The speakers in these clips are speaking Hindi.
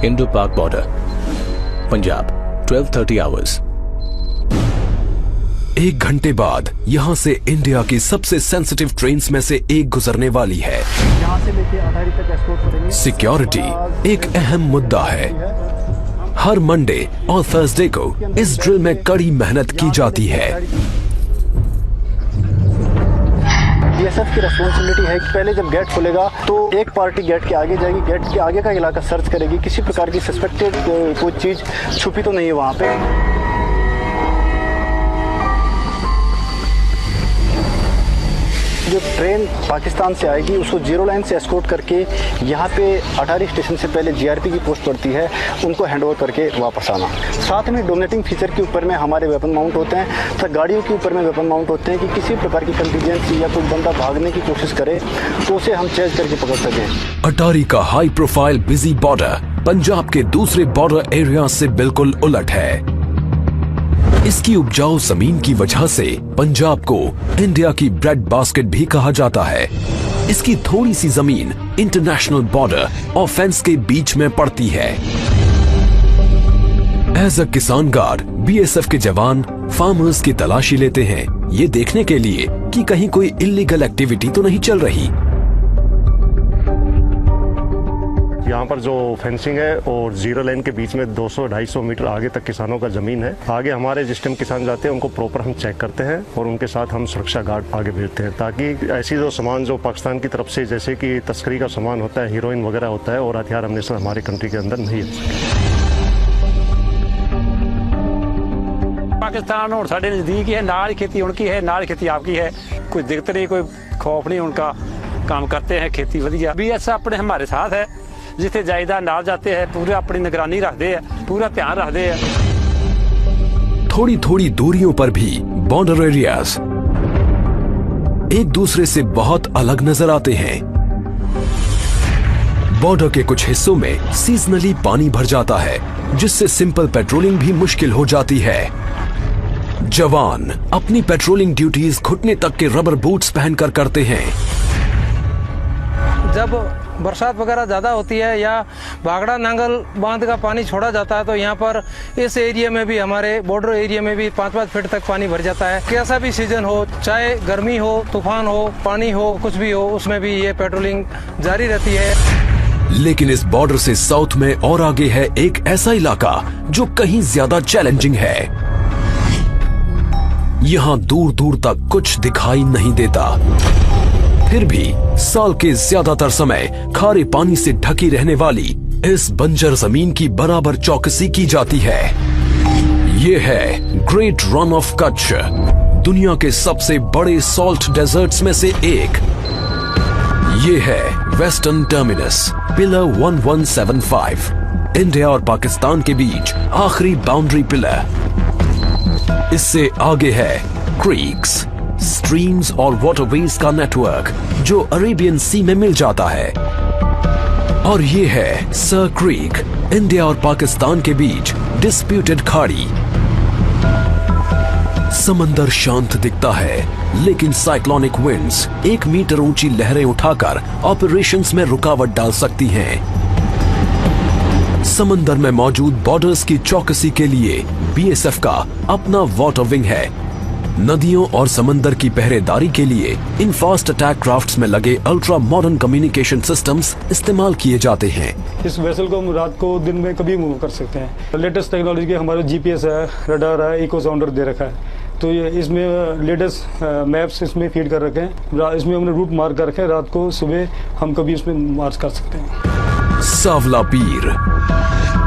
इंडो पाक बॉर्डर, पंजाब, 12:30 आवर्स। 1 घंटे बाद यहाँ से इंडिया की सबसे सेंसिटिव ट्रेन्स में से एक गुजरने वाली है। यहाँ से लेके अटारी तक एस्कॉर्ट करेंगे। सिक्योरिटी एक अहम मुद्दा है। हर मंडे और थर्सडे को इस ड्रिल में कड़ी मेहनत की जाती है। बीएसएफ की रेस्पॉन्सिबिलिटी है कि पहले जब गेट खुलेगा तो एक पार्टी गेट के आगे जाएगी, गेट के आगे का इलाका सर्च करेगी, किसी प्रकार की सस्पेक्टेड कोई चीज छुपी तो नहीं है वहाँ पे। जो ट्रेन पाकिस्तान से आएगी उसको जीरो लाइन से एस्कॉर्ट करके यहाँ पे अटारी स्टेशन से पहले जीआरपी की पोस्ट पड़ती है, उनको हैंडओवर करके वापस आना। साथ में डोमिनेटिंग फीचर के ऊपर में हमारे वेपन माउंट होते हैं तथा गाड़ियों के ऊपर में वेपन माउंट होते हैं कि किसी प्रकार की कंटीजेंसी या कोई बंदा भागने की कोशिश करे तो उसे हम चेज करके पकड़ सकें। अटारी का high profile busy border Punjab के दूसरे बॉर्डर एरिया से बिल्कुल उलट है। इसकी उपजाऊ जमीन की वजह से पंजाब को इंडिया की ब्रेड बास्केट भी कहा जाता है। इसकी थोड़ी सी जमीन इंटरनेशनल बॉर्डर और फेंस के बीच में पड़ती है। एज अ किसान गार्ड बीएसएफ के जवान फार्मर्स की तलाशी लेते हैं, ये देखने के लिए कि कहीं कोई इलीगल एक्टिविटी तो नहीं चल रही। यहाँ पर जो फेंसिंग है और जीरो लाइन के बीच में 200-250 मीटर आगे तक किसानों का जमीन है। आगे हमारे जिस टाइम किसान जाते हैं उनको प्रॉपर हम चेक करते हैं और उनके साथ हम सुरक्षा गार्ड आगे भेजते हैं ताकि ऐसी जो सामान जो पाकिस्तान की तरफ से जैसे कि तस्करी का सामान होता है, हीरोइन वगैरह होता है और हथियार हमने हमारे कंट्री के अंदर नहीं है। पाकिस्तान और साढ़े नज़दीक है, नाल खेती उनकी है, नाल खेती आपकी है, कोई दिक्कत नहीं, कोई खौफ नहीं, उनका काम करते हैं, खेती वधिया। बीएसएफ अपने हमारे साथ है, जिथे जायदा नाल जाते हैं पूरा अपनी निगरानी रखते हैं, पूरा ध्यान रखते हैं। थोड़ी थोड़ी दूरियों पर भी बॉर्डर एरियाज एक दूसरे से बहुत अलग नजर आते हैं। बॉर्डर के कुछ हिस्सों में सीजनली पानी भर जाता है, जिससे सिंपल पेट्रोलिंग भी मुश्किल हो जाती है। जवान अपनी पेट्रोलिंग ड्यूटीज घुटने तक के रबर बूट्स पहनकर करते हैं। जब बरसात वगैरह ज़्यादा होती है या भागड़ा नांगल बांध का पानी छोड़ा जाता है तो यहाँ पर इस एरिया में भी, हमारे बॉर्डर एरिया में भी 5-5 फीट तक पानी भर जाता है। कैसा भी सीजन हो, चाहे गर्मी हो, तूफान हो, पानी हो, कुछ भी हो, उसमें भी ये पेट्रोलिंग जारी रहती है। लेकिन इस बॉर्डर से साउथ में और आगे है एक ऐसा इलाका जो कहीं ज्यादा चैलेंजिंग है। यहाँ दूर दूर तक कुछ दिखाई नहीं देता, फिर भी साल के ज्यादातर समय खारे पानी से ढकी रहने वाली इस बंजर जमीन की बराबर चौकसी की जाती है। ये है ग्रेट रन ऑफ कच्छ, दुनिया के सबसे बड़े सॉल्ट डेजर्ट्स में से एक। ये है वेस्टर्न टर्मिनस, पिलर 1175, इंडिया और पाकिस्तान के बीच आखिरी बाउंड्री पिलर। इससे आगे है क्रीक्स, स्ट्रीम्स और वाटरवेज का नेटवर्क जो अरेबियन सी में मिल जाता है। और ये है सर क्रीक, इंडिया और पाकिस्तान के बीच डिस्प्यूटेड खाड़ी। समंदर शांत दिखता है, लेकिन साइक्लोनिक विंड्स 1 मीटर ऊंची लहरें उठाकर ऑपरेशंस में रुकावट डाल सकती हैं। समंदर में मौजूद बॉर्डर्स की चौकसी के लिए बीएसएफ का अपना वाटर विंग है। नदियों और समंदर की पहरेदारी के लिए इन फास्ट अटैक क्राफ्ट्स में लगे अल्ट्रा मॉडर्न कम्युनिकेशन सिस्टम्स इस्तेमाल किए जाते हैं। इस वेसल को हम रात को दिन में कभी मूव कर सकते हैं। लेटेस्ट टेक्नोलॉजी के हमारे जीपीएस है, रडार है, इको साउंडर दे रखा है, तो ये इसमें लेटेस्ट मैप्स इसमें फीड कर रखे हैं। इसमें हमने रूट मार्क कर रखे हैं, रात को सुबह हम कभी इसमें मार्च कर सकते हैं। सावला पीर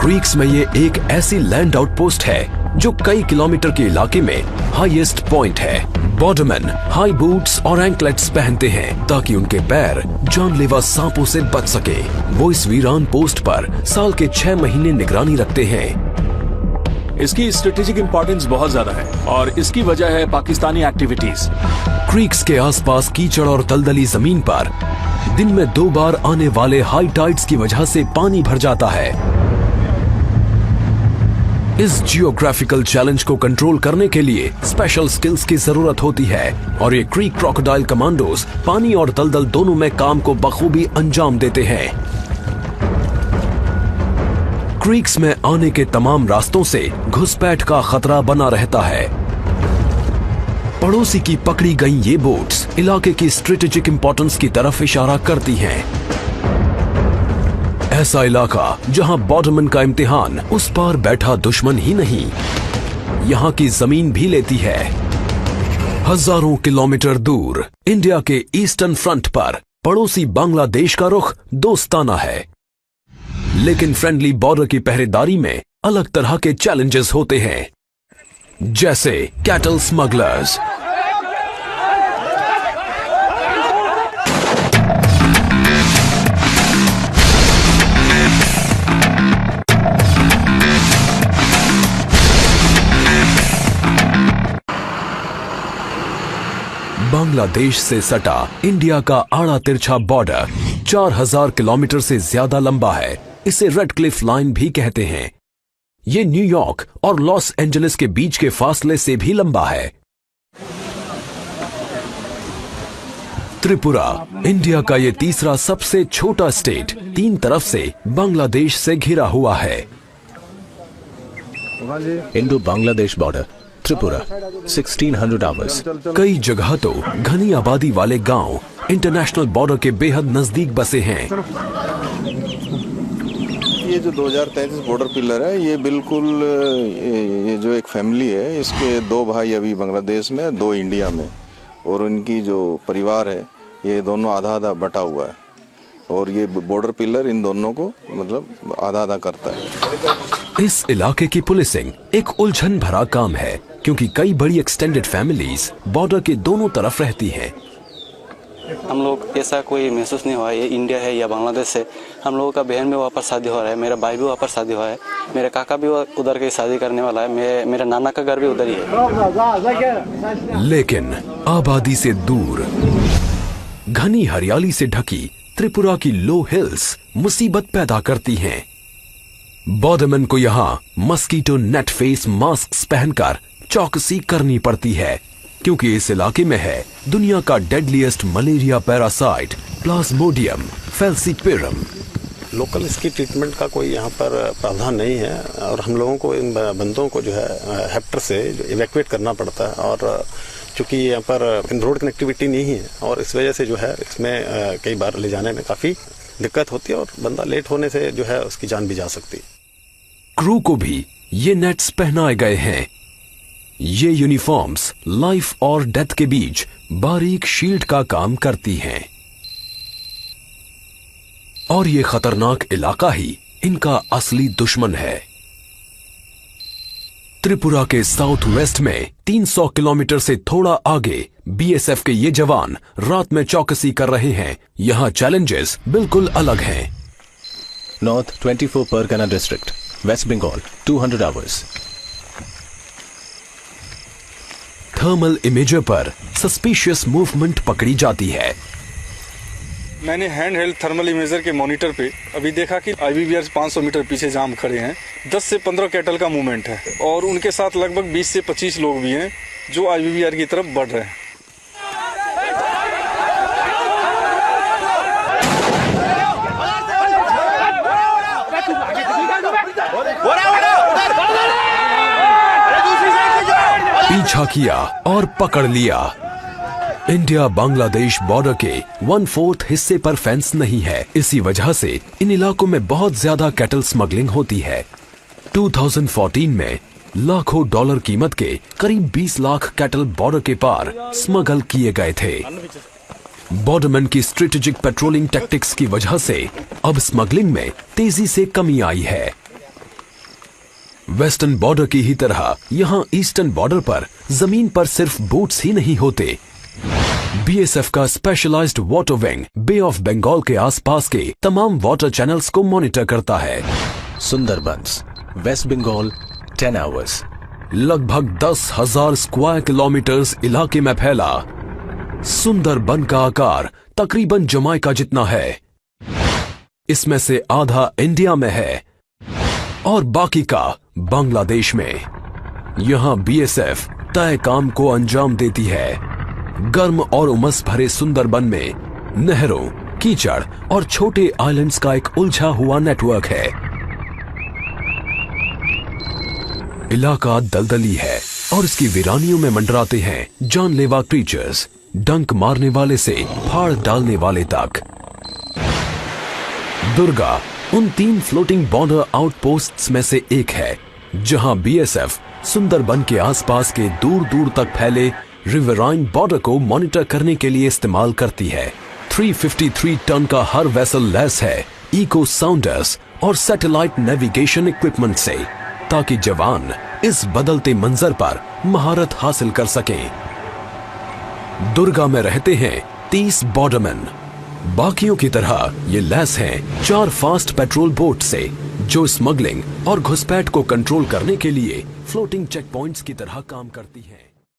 क्रीक्स में ये एक ऐसी लैंड आउटपोस्ट है जो कई किलोमीटर के इलाके में हाईएस्ट पॉइंट है। बॉर्डरमैन हाई बूट्स और एंकलेट्स पहनते हैं ताकि उनके पैर जानलेवा सांपों से बच सके। वो इस वीरान पोस्ट पर साल के 6 महीने निगरानी रखते हैं। इसकी स्ट्रेटेजिक इंपॉर्टेंस बहुत ज्यादा है और इसकी वजह है पाकिस्तानी एक्टिविटीज। क्रीक्स के आसपास कीचड़ और दलदली जमीन पर दिन में 2 बार आने वाले हाई टाइड्स की वजह से पानी भर जाता है। इस जियोग्राफिकल चैलेंज को कंट्रोल करने के लिए स्पेशल स्किल्स की जरूरत होती है और ये क्रीक क्रोकोडाइल कमांडोज पानी और दलदल दोनों में काम को बखूबी अंजाम देते हैं। क्रीक्स में आने के तमाम रास्तों से घुसपैठ का खतरा बना रहता है। पड़ोसी की पकड़ी गई ये बोट्स इलाके की स्ट्रेटेजिक इंपॉर्टेंस की तरफ इशारा करती हैं। ऐसा इलाका जहां बॉर्डरमैन का इम्तिहान उस पार बैठा दुश्मन ही नहीं, यहां की जमीन भी लेती है। हजारों किलोमीटर दूर इंडिया के ईस्टर्न फ्रंट पर पड़ोसी बांग्लादेश का रुख दोस्ताना है, लेकिन फ्रेंडली बॉर्डर की पहरेदारी में अलग तरह के चैलेंजेस होते हैं, जैसे कैटल स्मगलर्स, बांग्लादेश से सटा इंडिया का आड़ा तिरछा बॉर्डर 4000 किलोमीटर से ज्यादा लंबा है। इसे रेड क्लिफ लाइन भी कहते हैं। ये न्यूयॉर्क और लॉस एंजलिस के बीच के फासले से भी लंबा है। त्रिपुरा इंडिया का ये तीसरा सबसे छोटा स्टेट 3 तरफ से बांग्लादेश से घिरा हुआ है। Indo Bangladesh border, Tripura, 1600 hours. कई जगह तो घनी आबादी वाले गांव इंटरनेशनल बॉर्डर के बेहद नजदीक बसे हैं। ये जो 2033 बॉर्डर पिलर है, ये बिल्कुल ये जो एक फैमिली है, इसके 2 भाई अभी बांग्लादेश में, 2 इंडिया में, और उनकी जो परिवार है ये दोनों आधा आधा बटा हुआ है, और ये बॉर्डर पिलर इन दोनों को मतलब आधा आधा करता है। इस इलाके की पुलिसिंग एक उलझन भरा काम है, क्योंकि कई बड़ी एक्सटेंडेड फैमिलीज बॉर्डर के दोनों तरफ रहती हैं। हम लोग ऐसा कोई महसूस नहीं हुआ ये इंडिया है या बांग्लादेश है। हम लोगों का बहन भी वहाँ पर शादी हो रहा है, मेरा भाई भी वहाँ पर शादी हुआ है, मेरे काका भी उधर की शादी करने वाला है, मेरा नाना का घर भी उधर ही है। लेकिन आबादी से दूर घनी हरियाली से ढकी त्रिपुरा की लो हिल्स मुसीबत पैदा करती हैं। बॉर्डरमैन को यहाँ मस्कीटो नेट फेस मास्क पहनकर चौकसी करनी पड़ती है, क्योंकि इस इलाके में है दुनिया का deadliest malaria parasite Plasmodium falciparum. Local इसकी ट्रीटमेंट का कोई यहाँ पर प्रावधान नहीं है, और हम लोगों को इन बंदों को जो है हेक्टर से इवैक्यूएट करना पड़ता है, और चूंकि यहाँ पर रोड कनेक्टिविटी नहीं है, और इस वजह से जो है इसमें कई बार ले जाने में काफ़ी दिक्कत होती है, और बंदा लेट होने से जो है उसकी जान भी जा सकती है। क्रू को भी ये नेट्स पहनाए गए हैं। ये यूनिफॉर्म्स लाइफ और डेथ के बीच बारीक शील्ड का काम करती हैं, और ये खतरनाक इलाका ही इनका असली दुश्मन है। त्रिपुरा के साउथ वेस्ट में 300 किलोमीटर से थोड़ा आगे बीएसएफ के ये जवान रात में चौकसी कर रहे हैं। यहाँ चैलेंजेस बिल्कुल अलग हैं। North 24 Pargana district, West Bengal, 200 hours. Thermal imager पर सस्पिशियस मूवमेंट पकड़ी जाती है। मैंने हैंड हेल्ड थर्मल इमेजर के मॉनिटर पे अभी देखा कि आईबीबीआर 500 मीटर पीछे जाम खड़े हैं। 10 से 15 कैटल का मूवमेंट है, और उनके साथ लगभग 20 से 25 लोग भी हैं जो आईबीबीआर की तरफ बढ़ रहे हैं। पीछा किया और पकड़ लिया। इंडिया बांग्लादेश बॉर्डर के 1/4 हिस्से पर फेंस नहीं है, इसी वजह से इन इलाकों में बहुत ज्यादा कैटल स्मगलिंग होती है। 2014 में लाखों डॉलर कीमत के करीब 20 लाख कैटल बॉर्डर के पार स्मगल किए गए थे। बॉर्डरमैन की स्ट्रेटेजिक पेट्रोलिंग टैक्टिक्स की वजह से अब स्मगलिंग में तेजी से कमी आई है। वेस्टर्न बॉर्डर की ही तरह यहां ईस्टर्न बॉर्डर पर जमीन पर सिर्फ बोट्स ही नहीं होते। बीएसएफ का specialised water wing Bay of Bengal के आसपास के तमाम वाटर चैनल्स को मॉनिटर करता है। Sundarbans, West Bengal, 10 hours. लगभग 10,000 स्क्वायर किलोमीटर्स इलाके में फैला सुंदरबन का आकार तकरीबन जमाइका जितना है। इसमें से आधा इंडिया में है और बाकी का बांग्लादेश में। यहां बीएसएफ तय काम को अंजाम देती है। गर्म और उमस भरे सुंदरबन में नहरों, कीचड़ और छोटे आइलैंड्स का एक उलझा हुआ नेटवर्क है। इलाका दलदली है और इसकी वीरानियों में मंडराते हैं जानलेवा क्रीचर्स, डंक मारने वाले से फाड़ डालने वाले तक। दुर्गा उन 3 फ्लोटिंग बॉर्डर आउटपोस्ट्स में से एक है जहां बीएसएफ सुंदरबन के आसपास के दूर दूर तक फैले रिवराइन बॉर्डर को मॉनिटर करने के लिए इस्तेमाल करती है। 353 टन का हर वेसल लैस है इको साउंडर्स और सैटेलाइट नेविगेशन इक्विपमेंट से, ताकि जवान इस बदलते मंजर पर महारत हासिल कर सकें। दुर्गा में रहते हैं 30 बॉर्डरमैन। बाकियों की तरह ये लैस हैं 4 फास्ट पेट्रोल बोट से, जो स्मगलिंग और घुसपैठ को कंट्रोल करने के लिए फ्लोटिंग चेक पॉइंट्स की तरह काम करती हैं।